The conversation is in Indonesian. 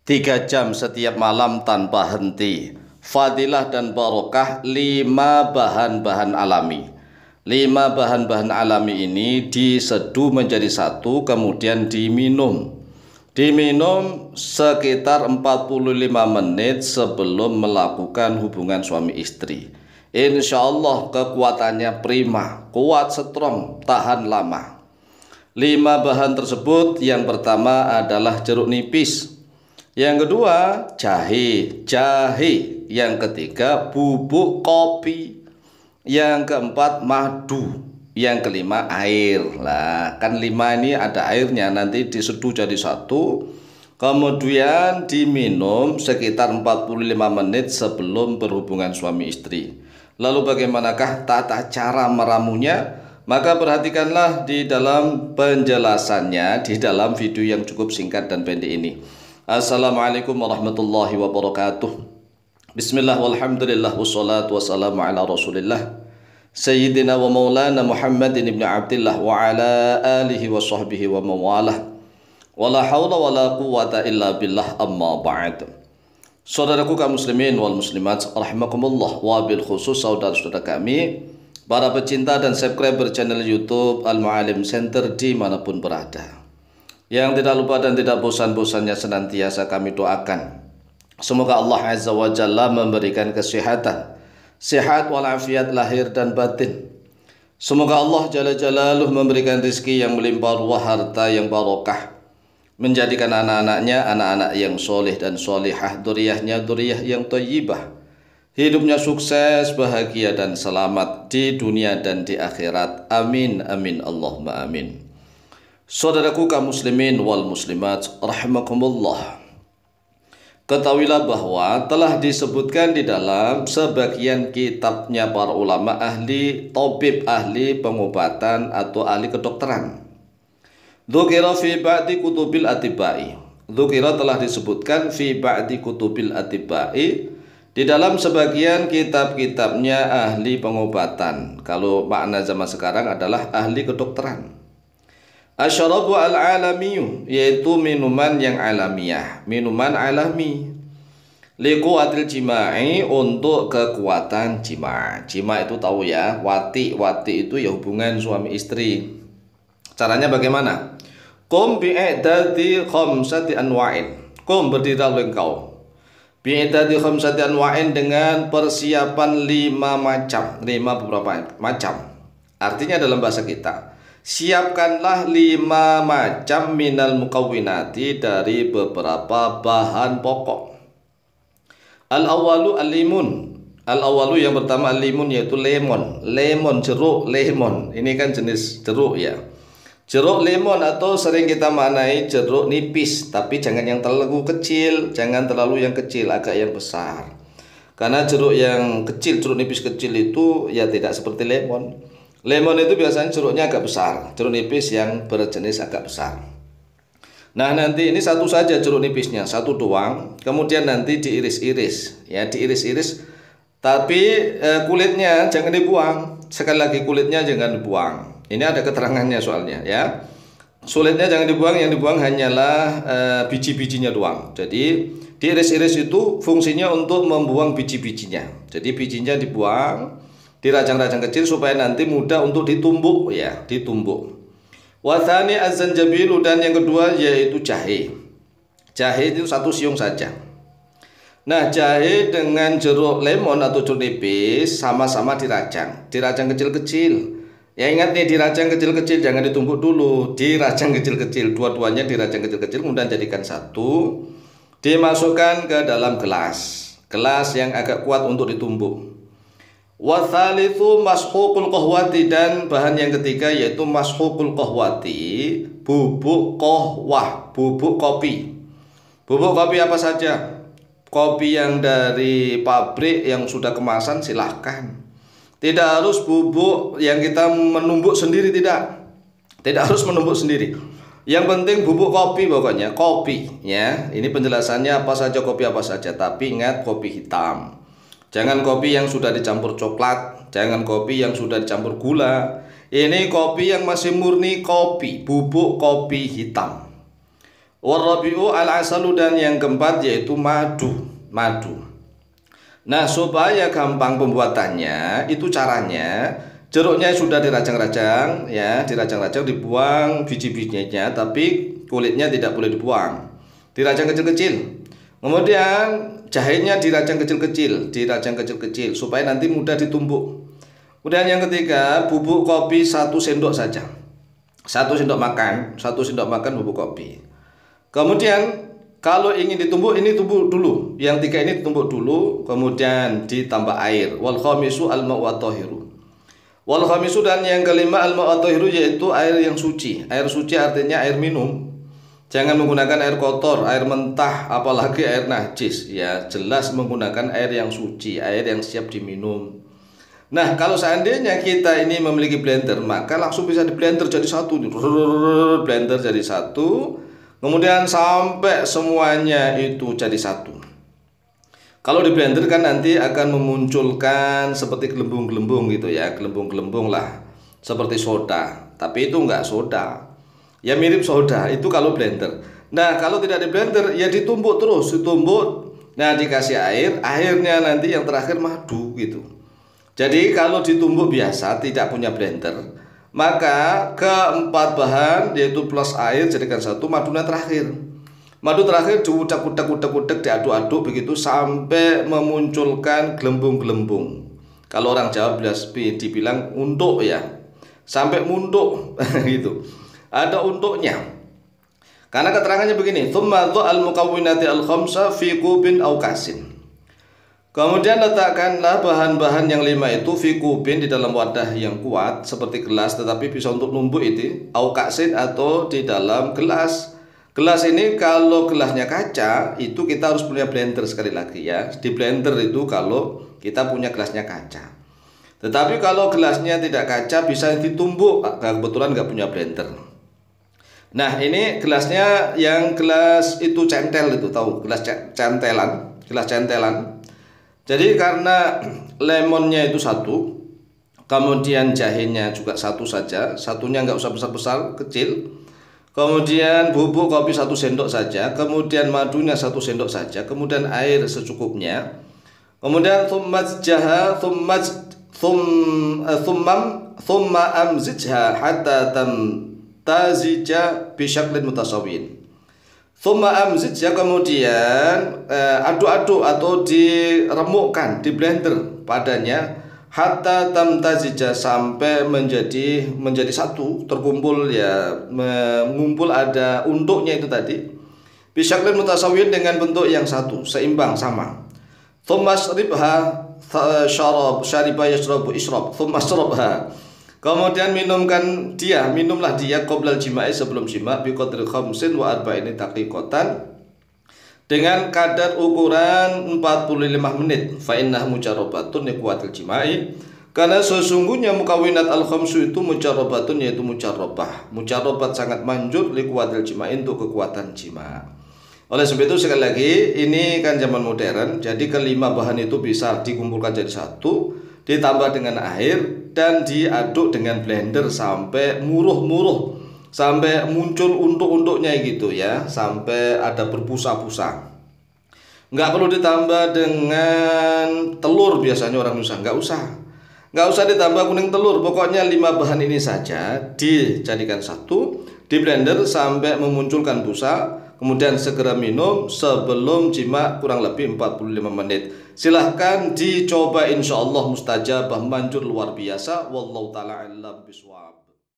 3 jam setiap malam tanpa henti. Fadilah dan barokah 5 bahan-bahan alami. 5 bahan-bahan alami ini diseduh menjadi satu, kemudian diminum. Diminum sekitar 45 menit sebelum melakukan hubungan suami istri. Insya Allah kekuatannya prima, kuat, strong, tahan lama. 5 bahan tersebut, yang pertama adalah jeruk nipis, yang kedua jahe. Yang ketiga bubuk kopi, yang keempat madu, yang kelima air. Lah kan 5 ini ada airnya, nanti diseduh jadi satu, kemudian diminum sekitar 45 menit sebelum berhubungan suami istri. Lalu bagaimanakah tata cara meramunya? Maka perhatikanlah di dalam penjelasannya di dalam video yang cukup singkat dan pendek ini. Assalamualaikum warahmatullahi wabarakatuh. Bismillah walhamdulillah wassalatu wassalamu ala rasulillah Sayyidina wa maulana Muhammadin ibn Abdillah wa ala alihi wa sahbihi wa mawalah. Wa la hawla wa la quwata illa billah, amma ba'd. Saudaraku kaum muslimin wal muslimat rahimakumullah, wa bil khusus saudara-saudara kami para pecinta dan subscriber channel YouTube Al-Mu'alim Center dimanapun berada, yang tidak lupa dan tidak bosan-bosannya senantiasa kami doakan semoga Allah Azza wa Jalla memberikan kesehatan, sehat walafiat lahir dan batin. Semoga Allah Jalla Jalaluh memberikan rezeki yang melimpah ruah, harta yang barokah, menjadikan anak-anaknya anak-anak yang soleh dan solihah, duriyahnya duriyah yang thayyibah, hidupnya sukses, bahagia dan selamat di dunia dan di akhirat. Amin amin Allahumma amin. Saudaraku kaum muslimin wal muslimat rahimakumullah, ketahuilah bahwa telah disebutkan di dalam sebagian kitabnya para ulama ahli tabib, ahli pengobatan atau ahli kedokteran. Dzukira fi ba'di kutubil atibai. Dzukira telah disebutkan fi ba'di kutubil atibai, di dalam sebagian kitab-kitabnya ahli pengobatan. Kalau makna zaman sekarang adalah ahli kedokteran. Asyarabu al-alamiyu, yaitu minuman yang alamiah, minuman alami. Liquatil jima'i, untuk kekuatan jima'. Jima' itu tahu ya, wati itu ya hubungan suami istri. Caranya bagaimana? Qum bi'idadi khamsati anwa'in. Qum, berdirilah engkau bi'idadi khamsati anwa'in, dengan persiapan 5 macam, 5 beberapa macam. Artinya dalam bahasa kita, siapkanlah 5 macam minal mukawwinati, dari beberapa bahan pokok. Al-awwalu al-limun. Al-awwalu, yang pertama al-limun, yaitu lemon. Lemon, jeruk lemon. Ini kan jenis jeruk ya. Jeruk lemon, atau sering kita maknai jeruk nipis, tapi jangan yang terlalu kecil, jangan terlalu yang kecil, agak yang besar. Karena jeruk yang kecil, jeruk nipis kecil itu ya tidak seperti lemon. Lemon itu biasanya jeruknya agak besar, jeruk nipis yang berjenis agak besar. Nah, nanti ini satu saja jeruk nipisnya, satu doang. Kemudian nanti diiris-iris, ya diiris-iris. Tapi kulitnya jangan dibuang. Sekali lagi, kulitnya jangan dibuang. Ini ada keterangannya soalnya ya. Sulitnya jangan dibuang, yang dibuang hanyalah biji-bijinya doang. Jadi diiris-iris itu fungsinya untuk membuang biji-bijinya. Jadi bijinya dibuang, dirajang-rajang kecil supaya nanti mudah untuk ditumbuk ya, ditumbuk. Wathani az-zanjabilu, dan yang kedua yaitu jahe. Jahe itu 1 siung saja. Nah, jahe dengan jeruk lemon atau jeruk nipis sama-sama dirajang kecil-kecil. Ya ingat nih, dirajang kecil-kecil, jangan ditumbuk dulu, dirajang kecil-kecil, dua-duanya dirajang kecil-kecil, kemudian jadikan satu, dimasukkan ke dalam gelas yang agak kuat untuk ditumbuk. Wathalithu mashukul qahwati, dan bahan yang ketiga yaitu mashukul qahwati, bubuk qahwah, bubuk kopi. Bubuk kopi apa saja? Kopi yang dari pabrik yang sudah kemasan silahkan. Tidak harus bubuk yang kita menumbuk sendiri, tidak harus menumbuk sendiri. Yang penting bubuk kopi, pokoknya kopi ya. Ini penjelasannya apa saja, kopi apa saja, tapi ingat kopi hitam. Jangan kopi yang sudah dicampur coklat, jangan kopi yang sudah dicampur gula. Ini kopi yang masih murni kopi, bubuk kopi hitam. Warabi'u al-asalu, dan yang keempat yaitu madu. Nah, supaya gampang pembuatannya, itu caranya jeruknya sudah dirajang-rajang ya, dibuang biji-bijinya, tapi kulitnya tidak boleh dibuang. Dirajang kecil-kecil. Kemudian jahenya dirajang kecil-kecil supaya nanti mudah ditumbuk. Kemudian yang ketiga, bubuk kopi 1 sendok saja. 1 sendok makan bubuk kopi. Kemudian kalau ingin ditumbuk, ini tumbuk dulu. Yang 3 ini ditumbuk dulu, kemudian ditambah air. Wal khamisu al-ma'u at-tahiru. Wal khamisu, dan yang kelima al-ma'u at-tahiru, yaitu air yang suci. Air suci artinya air minum. Jangan menggunakan air kotor, air mentah, apalagi air najis. Ya, jelas menggunakan air yang suci, air yang siap diminum. Nah, kalau seandainya kita ini memiliki blender, maka langsung bisa di blender jadi satu. Blender jadi satu. Kemudian sampai semuanya itu jadi satu. Kalau di blender kan nanti akan memunculkan seperti gelembung-gelembung gitu ya, gelembung-gelembung lah, seperti soda. Tapi itu enggak soda, ya mirip soda itu kalau blender. Nah, kalau tidak di blender ya ditumbuk terus, Nah, dikasih air, airnya nanti yang terakhir madu gitu. Jadi kalau ditumbuk biasa tidak punya blender, maka keempat bahan yaitu plus air jadikan satu, madunya terakhir. Madu terakhir diudak-udak diaduk-aduk begitu sampai memunculkan gelembung-gelembung. Kalau orang Jawa dibilang untuk ya, sampai munduk gitu. Ada untuknya. Karena keterangannya begini, tsumma dha'al mukawwinati al-khamsa fi kubin aw kasin. Kemudian letakkanlah bahan-bahan yang 5 itu fi kubin, di dalam wadah yang kuat seperti gelas tetapi bisa untuk numbuk itu, au kaksin, atau di dalam gelas. Gelas ini kalau gelasnya kaca itu kita harus punya blender, sekali lagi ya. Di blender itu kalau kita punya gelasnya kaca. Tetapi kalau gelasnya tidak kaca bisa ditumbuk, kebetulan nggak punya blender. Nah, ini gelasnya yang gelas itu centel itu, tahu gelas centelan. Jadi karena lemonnya itu 1, kemudian jahenya juga 1 saja, satunya nggak usah besar-besar, kecil. Kemudian bubuk kopi 1 sendok saja, kemudian madunya 1 sendok saja, kemudian air secukupnya. Kemudian thumma amzijha hatta tamtazija bi syaklin mutasawwin. Thumma amzijha, kemudian aduk-aduk atau diremukkan di blender padanya, hatta tamtazija, sampai menjadi satu, terkumpul ya, mengumpul, ada untuknya itu tadi. Bi syaklin mutasawwin, dengan bentuk yang satu, seimbang, sama. Thumma shribha syariba yashrabu ishrab. Thumma shribha, kemudian minumlah dia qoblal jima'i, sebelum jima, bi qadri khamsin wa arba'ini daqiqatan, dengan kadar ukuran 45 menit. Fa innah mujarrabatun liquwatil jima'i, karena sesungguhnya mukawinat al-khamsu itu mujarrabatun, yaitu mujarrabah. Mujarrabat sangat manjur, liquwatil jima'i, untuk kekuatan jima. Oleh sebab itu sekali lagi, ini kan zaman modern, jadi kelima bahan itu bisa dikumpulkan jadi satu, ditambah dengan air dan diaduk dengan blender sampai muruh, sampai muncul untuk-untuknya gitu ya, sampai ada berbusa-busa. Nggak perlu ditambah dengan telur, biasanya orang Indonesia nggak usah ditambah kuning telur. Pokoknya 5 bahan ini saja dijadikan satu, di blender sampai memunculkan busa. Kemudian segera minum sebelum jima, kurang lebih 45 menit. Silahkan dicoba, insya Allah mustajabah, manjur luar biasa. Wallahu ta'ala a'lam bishawab.